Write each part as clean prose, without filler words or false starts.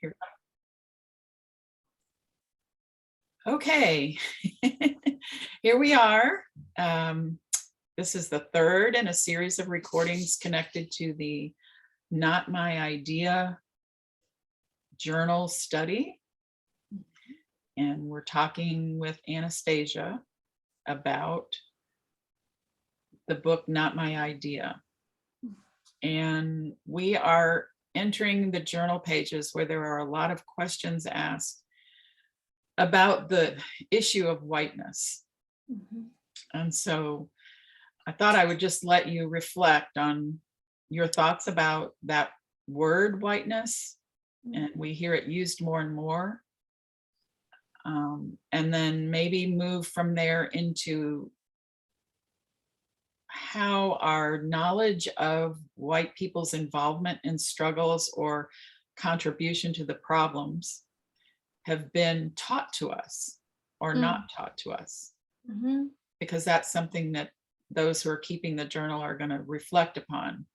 Here. Okay, here we are. This is the third in a series of recordings connected to the Not My Idea journal study. And we're talking with Anastasia about the book Not My Idea. And we are entering the journal pages where there are a lot of questions asked about the issue of whiteness. And so I thought I would just let you reflect on your thoughts about that word whiteness. And we hear it used more and more. And then maybe move from there into how our knowledge of white people's involvement in struggles or contribution to the problems have been taught to us or not taught to us. Because that's something that those who are keeping the journal are going to reflect upon.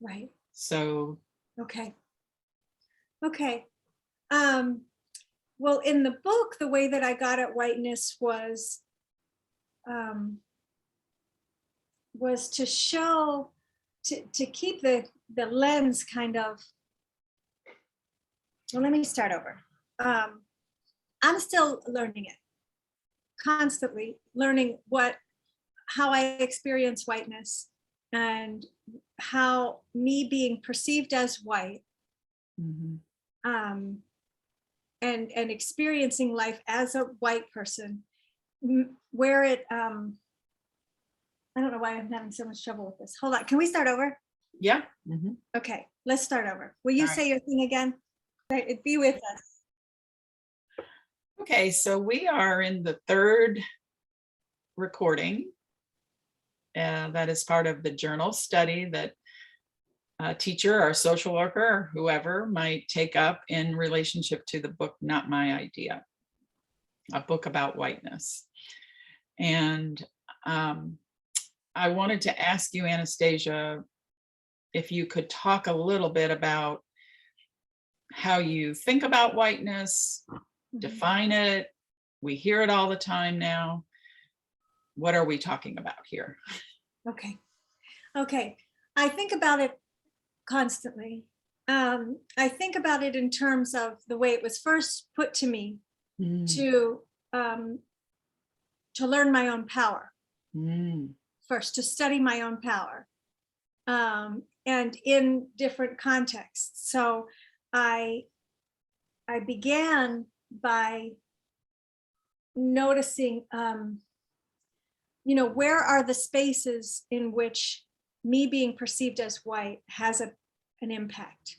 Right. So. Okay. Well, in the book, the way that I got at whiteness was to show, to keep the lens kind of, well, let me start over. I'm still learning it, constantly learning how I experience whiteness and how me being perceived as white and experiencing life as a white person, where it, I don't know why I'm having so much trouble with this. Hold on, can we start over? Yeah. Okay, let's start over. Will you say your thing again? Right, be with us. Okay, so we are in the third recording. That is part of the journal study that a teacher or social worker or whoever might take up in relationship to the book Not My Idea, a book about whiteness. And I wanted to ask you, Anastasia, if you could talk a little bit about how you think about whiteness, define it. We hear it all the time now. What are we talking about here? Okay. I think about it constantly. I think about it in terms of the way it was first put to me to learn my own power. First, to study my own power, and in different contexts. So I began by noticing, where are the spaces in which me being perceived as white has an impact,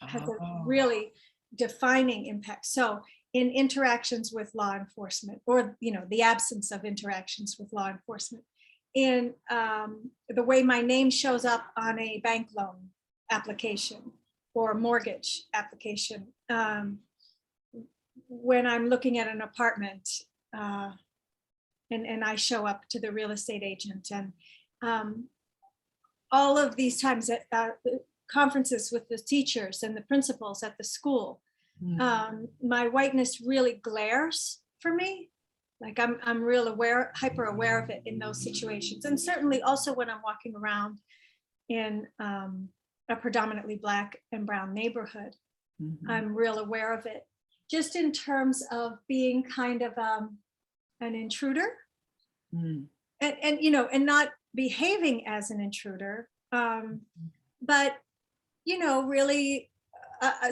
has a really defining impact. So in interactions with law enforcement, or the absence of interactions with law enforcement, in the way my name shows up on a bank loan application or mortgage application, when I'm looking at an apartment, and I show up to the real estate agent, and all of these times at conferences with the teachers and the principals at the school, my whiteness really glares for me. Like I'm real aware, hyper aware of it in those situations. And certainly also when I'm walking around in a predominantly Black and brown neighborhood, I'm real aware of it. Just in terms of being kind of an intruder, and not behaving as an intruder, but really,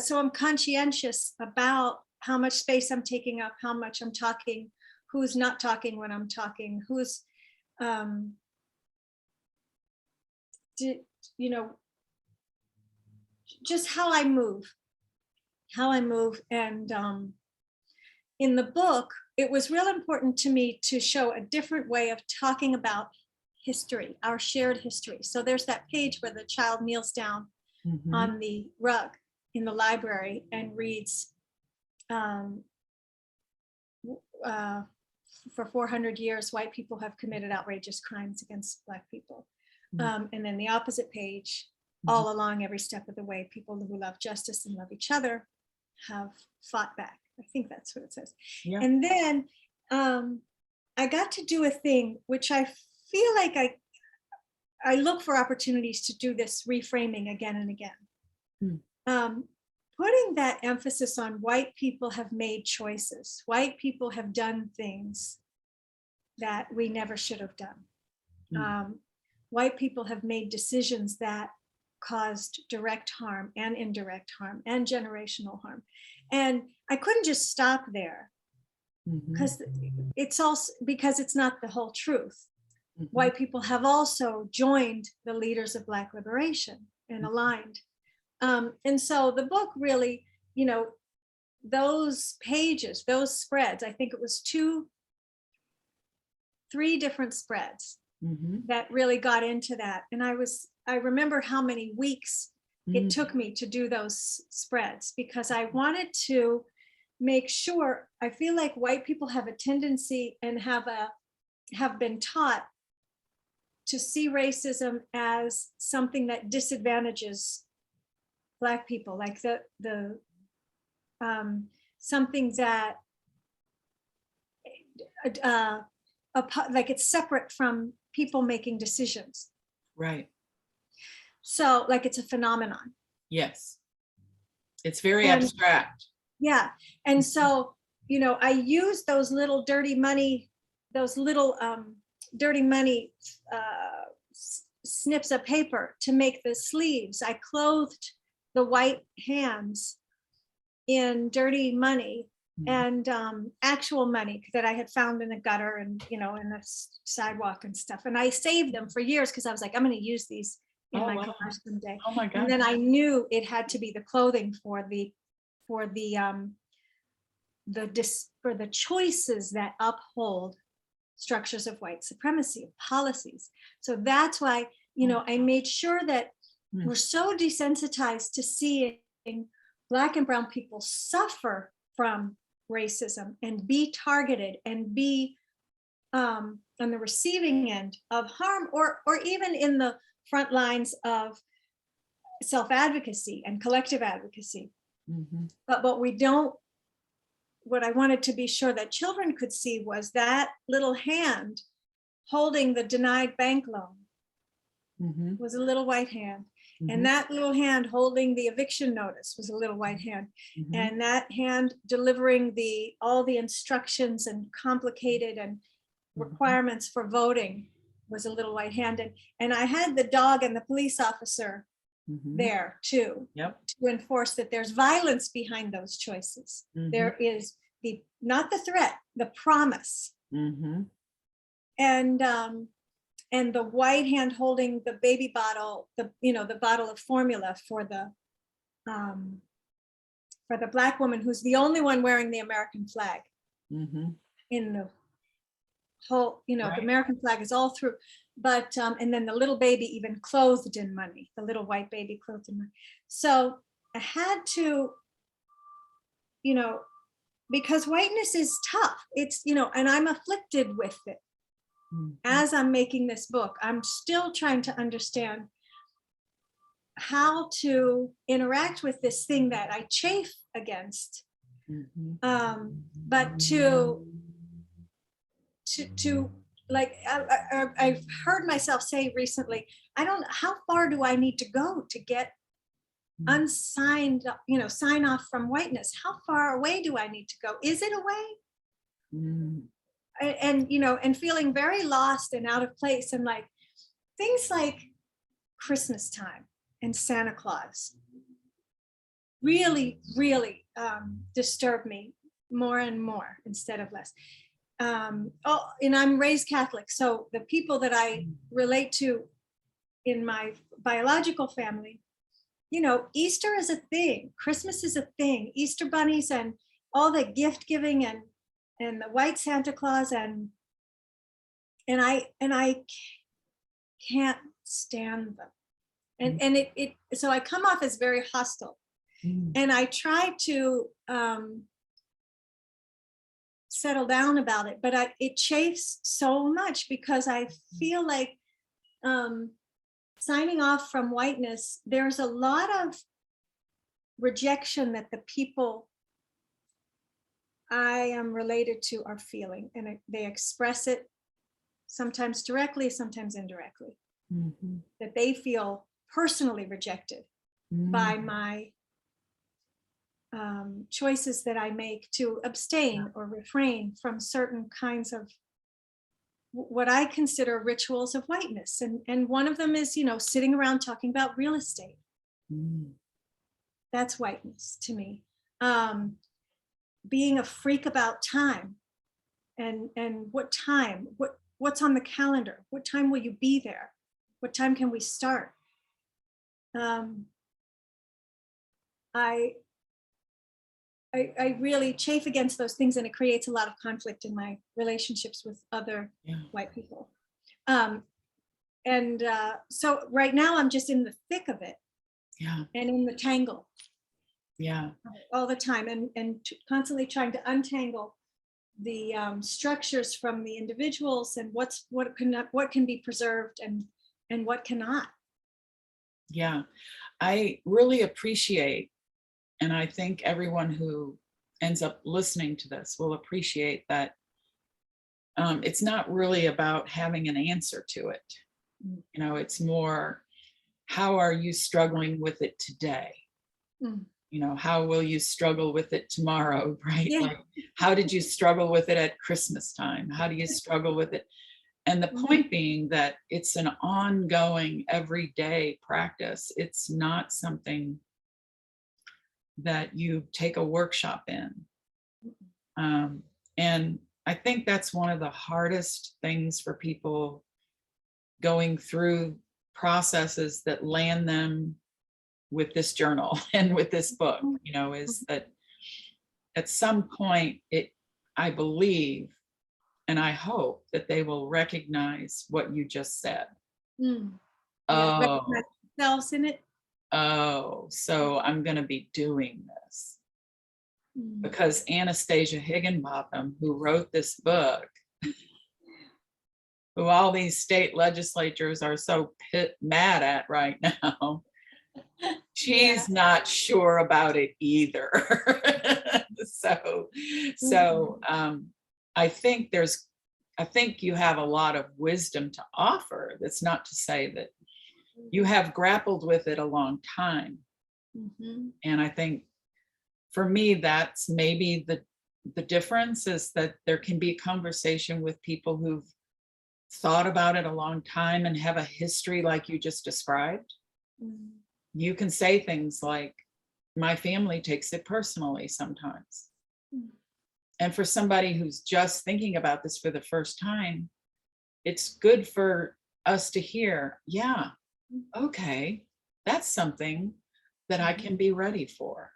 so I'm conscientious about how much space I'm taking up, how much I'm talking, who's not talking when I'm talking, who's just how I move. And in the book, it was real important to me to show a different way of talking about history, our shared history. So there's that page where the child kneels down on the rug in the library and reads, for 400 years, white people have committed outrageous crimes against Black people. And then the opposite page, all along every step of the way, people who love justice and love each other have fought back. I think that's what it says. Yeah. And then I got to do a thing which I feel like I look for opportunities to do this reframing again and again. Putting that emphasis on white people have made choices. White people have done things that we never should have done. White people have made decisions that caused direct harm and indirect harm and generational harm. And I couldn't just stop there because it's not the whole truth. White people have also joined the leaders of Black liberation and aligned. And so the book really, you know, those pages, those spreads, I think it was 3 different spreads that really got into that. And I remember how many weeks it took me to do those spreads, because I wanted to make sure, I feel like white people have a tendency and have been taught to see racism as something that disadvantages Black people, like something that like it's separate from people making decisions. Right. So like it's a phenomenon. Yes. It's very abstract. Yeah. And so, you know, I use those little dirty money snips of paper to make the sleeves. I clothed the white hands in dirty money and actual money that I had found in the gutter and, you know, in the sidewalk and stuff. And I saved them for years because I was like, I'm going to use these in my car someday. Oh my God. And then I knew it had to be the clothing for the choices that uphold structures of white supremacy, policies. So that's why, you know, I made sure that we're so desensitized to seeing Black and brown people suffer from racism and be targeted and be on the receiving end of harm, or even in the front lines of self-advocacy and collective advocacy. But what I wanted to be sure that children could see was that little hand holding the denied bank loan was a little white hand. And that little hand holding the eviction notice was a little white hand. And that hand delivering all the instructions and complicated and requirements for voting was a little white hand. And I had the dog and the police officer there too, to enforce that there's violence behind those choices. There is not the threat, the promise. And the white hand holding the baby bottle, the bottle of formula for the Black woman who's the only one wearing the American flag in the whole, the American flag is all through, but and then the little baby even clothed in money, the little white baby clothed in money. So I had to, because whiteness is tough. It's, and I'm afflicted with it. As I'm making this book, I'm still trying to understand how to interact with this thing that I chafe against, but to like, I've heard myself say recently, how far do I need to go to get unsigned, sign off from whiteness? How far away do I need to go? Is it away? And feeling very lost and out of place, and like things like Christmas time and Santa Claus really disturb me more and more instead of less. And I'm raised Catholic, so the people that I relate to in my biological family, Easter is a thing, Christmas is a thing, Easter bunnies and all the gift giving and the white Santa Claus and I can't stand them. And so I come off as very hostile. And I try to settle down about it, but it chafes so much because I feel like signing off from whiteness, there's a lot of rejection that the people I am related to are feeling, and they express it sometimes directly, sometimes indirectly, Mhm. that they feel personally rejected by Mm. my choices that I make to abstain or refrain from certain kinds of what I consider rituals of whiteness. And one of them is, sitting around talking about real estate. Mm. That's whiteness to me. Um, Being a freak about time and what's on the calendar, what time will you be there, what time can we start. um, I, I really chafe against those things, and it creates a lot of conflict in my relationships with other Yeah. white people. um, and so right now I'm just in the thick of it Yeah. and in the tangle Yeah. all the time, and constantly trying to untangle the structures from the individuals, and what can be preserved and what cannot. Yeah. I really appreciate, and I think everyone who ends up listening to this will appreciate that it's not really about having an answer to it. It's more, how are you struggling with it today? Mm. How will you struggle with it tomorrow, right? Yeah. Like, how did you struggle with it at Christmas time? How do you struggle with it? And the Mhm. point being that it's an ongoing, everyday practice. It's not something that you take a workshop in. And I think that's one of the hardest things for people going through processes that land them with this journal and with this book, is that at some point I believe and I hope that they will recognize what you just said. Mm. Yeah, Oh, recognize themselves in it. so I'm going to be doing this. Mm. Because Anastasia Higginbotham, who wrote this book, who all these state legislatures are so mad at right now, Yeah. she's not sure about it either. so so Mhm. um, I think you have a lot of wisdom to offer. That's not to say that you have grappled with it a long time. Mhm. And I think for me, that's maybe the difference, is that there can be a conversation with people who've thought about it a long time and have a history like you just described. Mhm. You can say things like, my family takes it personally sometimes. Mhm. And for somebody who's just thinking about this for the first time, it's good for us to hear, yeah, okay, that's something that I can be ready for,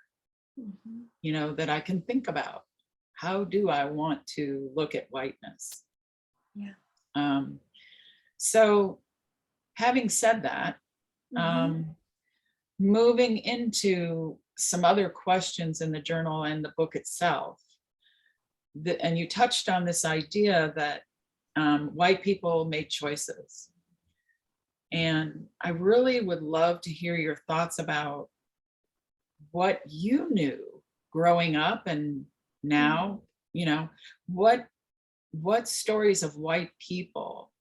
Mhm. that I can think about. How do I want to look at whiteness? Yeah. Um, so, having said that, Mhm. um, moving into some other questions in the journal and the book itself, and you touched on this idea that white people made choices. And I really would love to hear your thoughts about what you knew growing up and now, you know, what stories of white people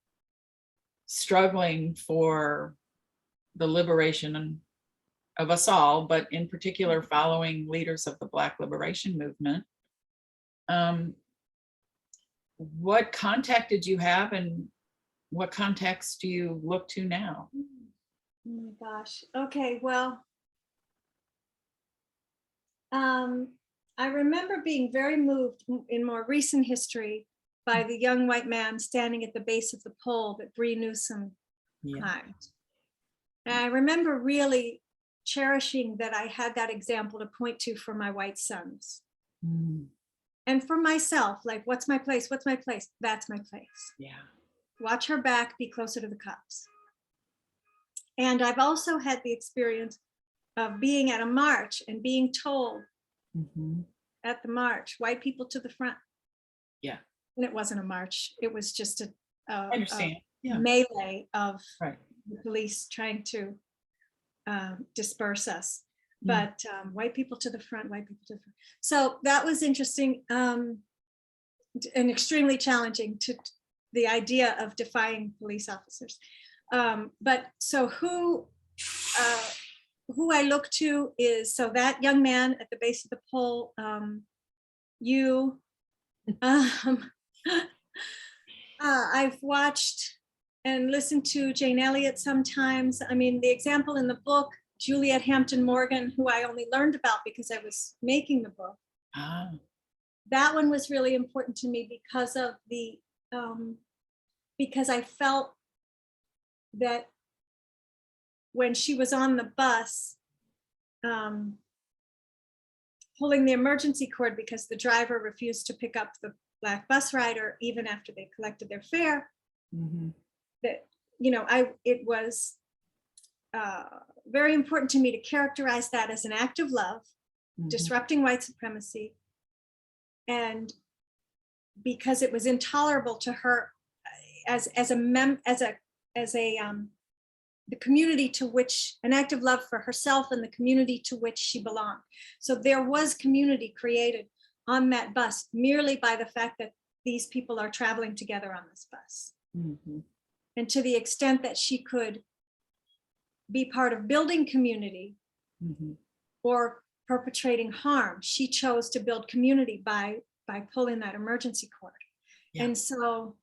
struggling for the liberation of us all, but in particular following leaders of the Black liberation movement. Um, what contact did you have, and what context do you look to now? Oh my gosh. Okay, well, um, I remember being very moved in more recent history by the young white man standing at the base of the pole that Bree Newsom Yeah. climbed. And I remember really cherishing that I had that example to point to for my white sons. Mm, And for myself, like, what's my place? What's my place? That's my place. yeah. Watch her back, be closer to the cops. And I've also had the experience of being at a march and being told Hmm. at the march, white people to the front. Yeah. And it wasn't a march, it was just I a understand. Yeah. melee of Right. the police trying to disperse us. but white people to the front, white people to the front. So that was interesting and extremely challenging to the idea of defying police officers. But so who I look to is, so that young man at the base of the pole, you, I've watched and listened to Jane Elliott sometimes. I mean, the example in the book, Juliet Hampton Morgan, who I only learned about because I was making the book. Ah. That one was really important to me because of the, because I felt that when she was on the bus, pulling the emergency cord because the driver refused to pick up the Black bus rider even after they collected their fare, that, you know, it was very important to me to characterize that as an act of love, disrupting white supremacy, and because it was intolerable to her as the community to which, an act of love for herself and the community to which she belonged. So there was community created on that bus merely by the fact that these people are traveling together on this bus. And to the extent that she could be part of building community or perpetrating harm, she chose to build community by pulling that emergency cord. Yeah. And so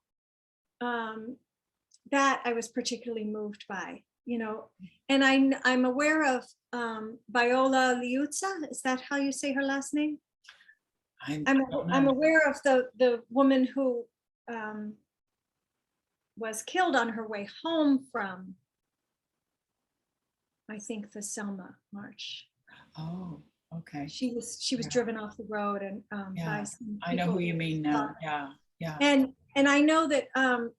that I was particularly moved by, you know, and I'm aware of Viola Liuzza. Is that how you say her last name? I'm aware of the woman who was killed on her way home from, I think, the Selma March. Oh, okay. She was driven off the road and by some I know who you mean now. Yeah. And I know that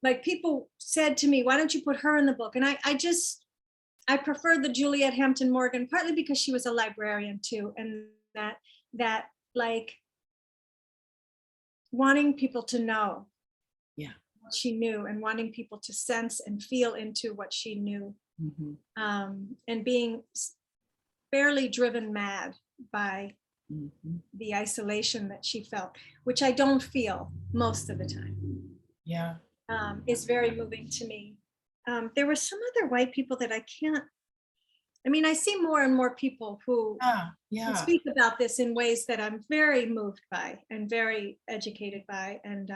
like people said to me, why don't you put her in the book? And I preferred the Juliet Hampton Morgan, partly because she was a librarian too, and that like wanting people to know what she knew and wanting people to sense and feel into what she knew, and being fairly driven mad by the isolation that she felt, which I don't feel most of the time. Yeah. Is very moving to me. There were some other white people that I mean, I see more and more people who speak about this in ways that I'm very moved by and very educated by, and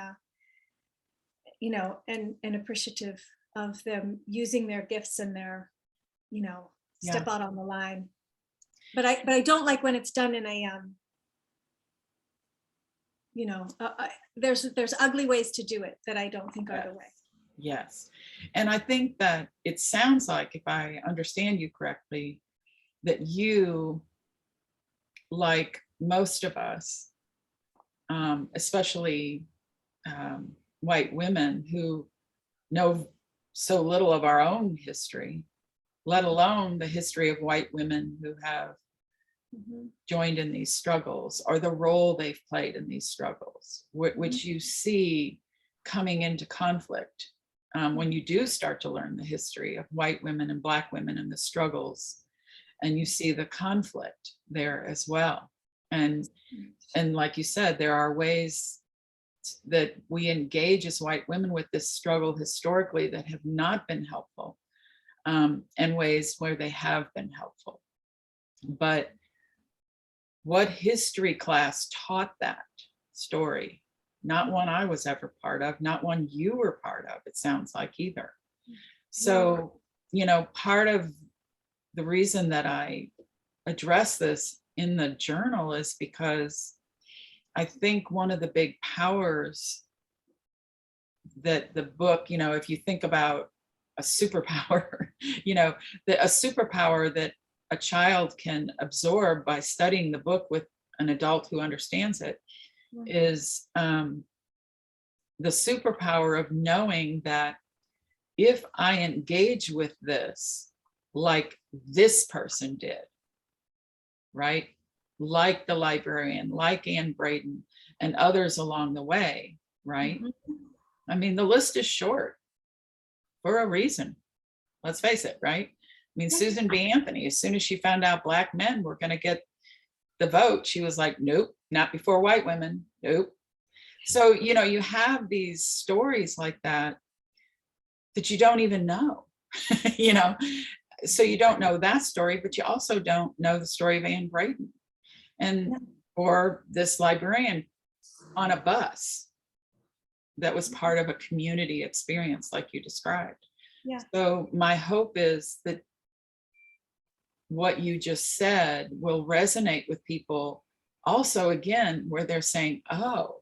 you know, and appreciative of them using their gifts and their, you know, step out on the line. But I don't like when it's done in a you know, there's ugly ways to do it that I don't think are the way. Yes. And I think that it sounds like, if I understand you correctly, that you, like most of us, especially white women who know so little of our own history, let alone the history of white women who have joined in these struggles, or the role they've played in these struggles, which you see coming into conflict when you do start to learn the history of white women and Black women and the struggles, and you see the conflict there as well. And like you said, there are ways that we engage as white women with this struggle historically that have not been helpful, and ways where they have been helpful. But what history class taught that story? Not one I was ever part of, not one you were part of, it sounds like, either. So, you know, part of the reason that I address this in the journal is because I think one of the big powers that the book, you know, if you think about a superpower, you know, a superpower that a child can absorb by studying the book with an adult who understands it, is the superpower of knowing that if I engage with this like this person did, right? Like the librarian, like Anne Braden and others along the way, right? I mean, the list is short for a reason. Let's face it, right? mean, Susan B. Anthony, as soon as she found out Black men were going to get the vote, she was like, nope, not before white women. Nope. So, you have these stories like that you don't even know, so you don't know that story, but you also don't know the story of Anne Braden and or this librarian on a bus that was part of a community experience like you described. Yeah. So my hope is that what you just said will resonate with people also, again, where they're saying, oh,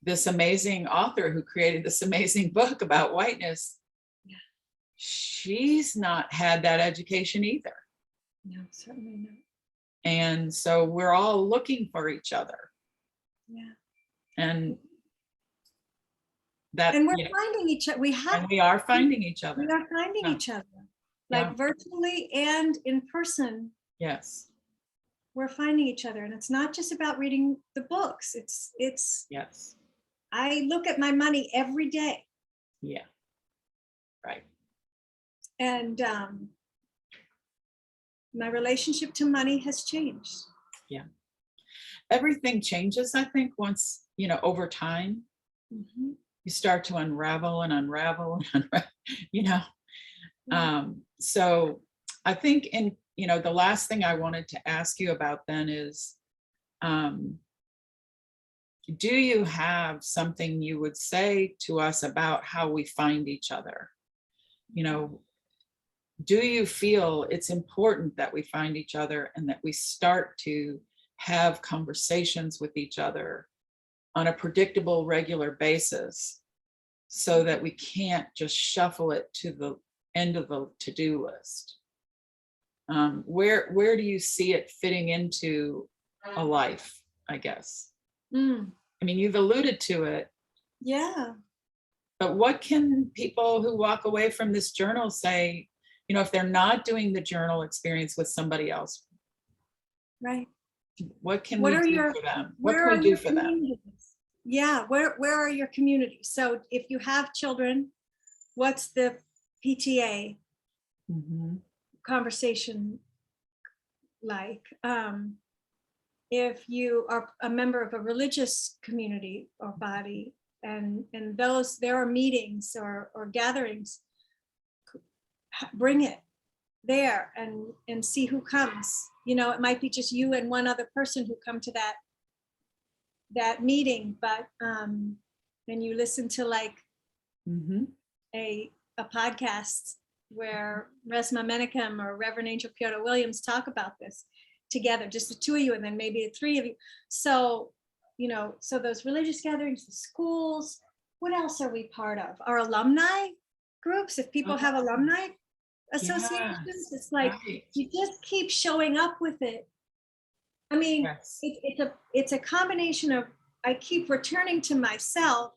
this amazing author who created this amazing book about whiteness, she's not had that education either. No, certainly not. And so we're all looking for each other. Yeah. And that, and we're finding each other. We are finding each other. We are finding each other, like virtually and in person. Yes. We're finding each other, and it's not just about reading the books. It's yes. I look at my money every day. Yeah. Right. And my relationship to money has changed. Yeah. Everything changes, I think, once, over time. Mm-hmm. You start to unravel and unravel and unravel, so I think the last thing I wanted to ask you about then is, do you have something you would say to us about how we find each other? Do you feel it's important that we find each other and that we start to have conversations with each other on a predictable, regular basis so that we can't just shuffle it to the end of the to-do list? Where do you see it fitting into a life, I guess? I mean, you've alluded to it. Yeah. But what can people who walk away from this journal say, if they're not doing the journal experience with somebody else? Right. What can we do for them? What can we do for them? Yeah, where are your communities? So if you have children, what's the PTA conversation like? If you are a member of a religious community or body, and there are meetings or gatherings, bring it there and see who comes. It might be just you and one other person who come to that meeting, but and you listen to like a podcast where Resma Menachem or Reverend Angel Piotr Williams talk about this together, just the two of you, and then maybe the three of you. So so those religious gatherings, the schools, what else are we part of? Our alumni groups, if people have alumni associations, it's like you just keep showing up with it. I mean, it's a combination of, I keep returning to myself.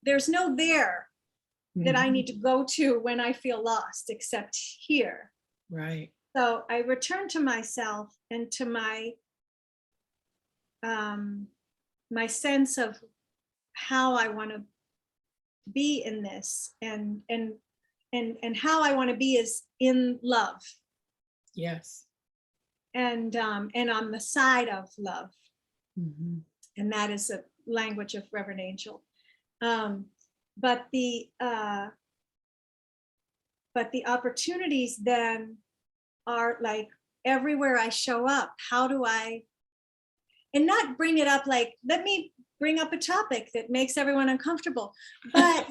There's no there that I need to go to when I feel lost, except here. Right. So I return to myself and to my my sense of how I want to be in this, and how I want to be is in love. Yes. And on the side of love. And that is a language of Reverend Angel. But the opportunities then are like everywhere I show up. How do I, and not bring it up like, let me bring up a topic that makes everyone uncomfortable, but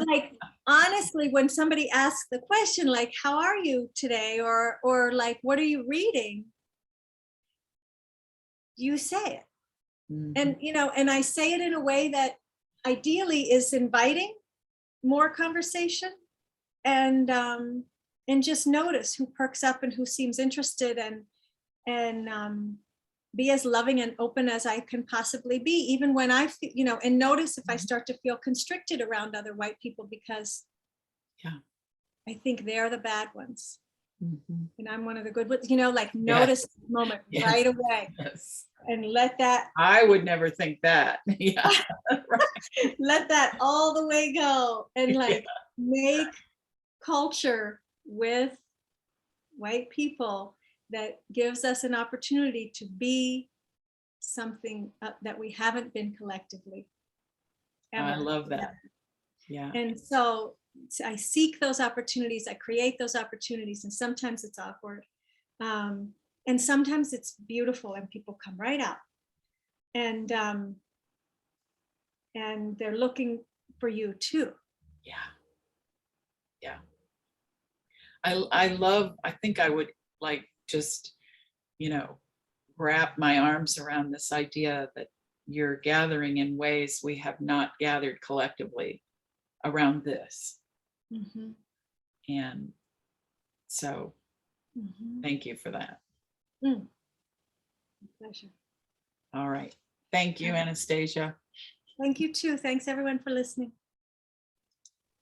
like, honestly, when somebody asks the question, like, how are you today? Or like, what are you reading? You say it. And, and I say it in a way that ideally is inviting more conversation, and just notice who perks up and who seems interested, and be as loving and open as I can possibly be, even when I feel, and notice if I start to feel constricted around other white people, because I think they're the bad ones. And I'm one of the good ones, like notice the moment right away. And let that, I would never think that. Let that all the way go, and like make culture with white people that gives us an opportunity to be something that we haven't been collectively. I Ever. love that. Yeah. And so I seek those opportunities, I create those opportunities, and sometimes it's awkward. And sometimes it's beautiful and people come right out. And they're looking for you too. Yeah. Yeah. I think I would like just, wrap my arms around this idea that you're gathering in ways we have not gathered collectively around this. Mhm, And so mhm. thank you for that. Pleasure. All right. Thank you, Anastasia. Thank you too. Thanks everyone for listening.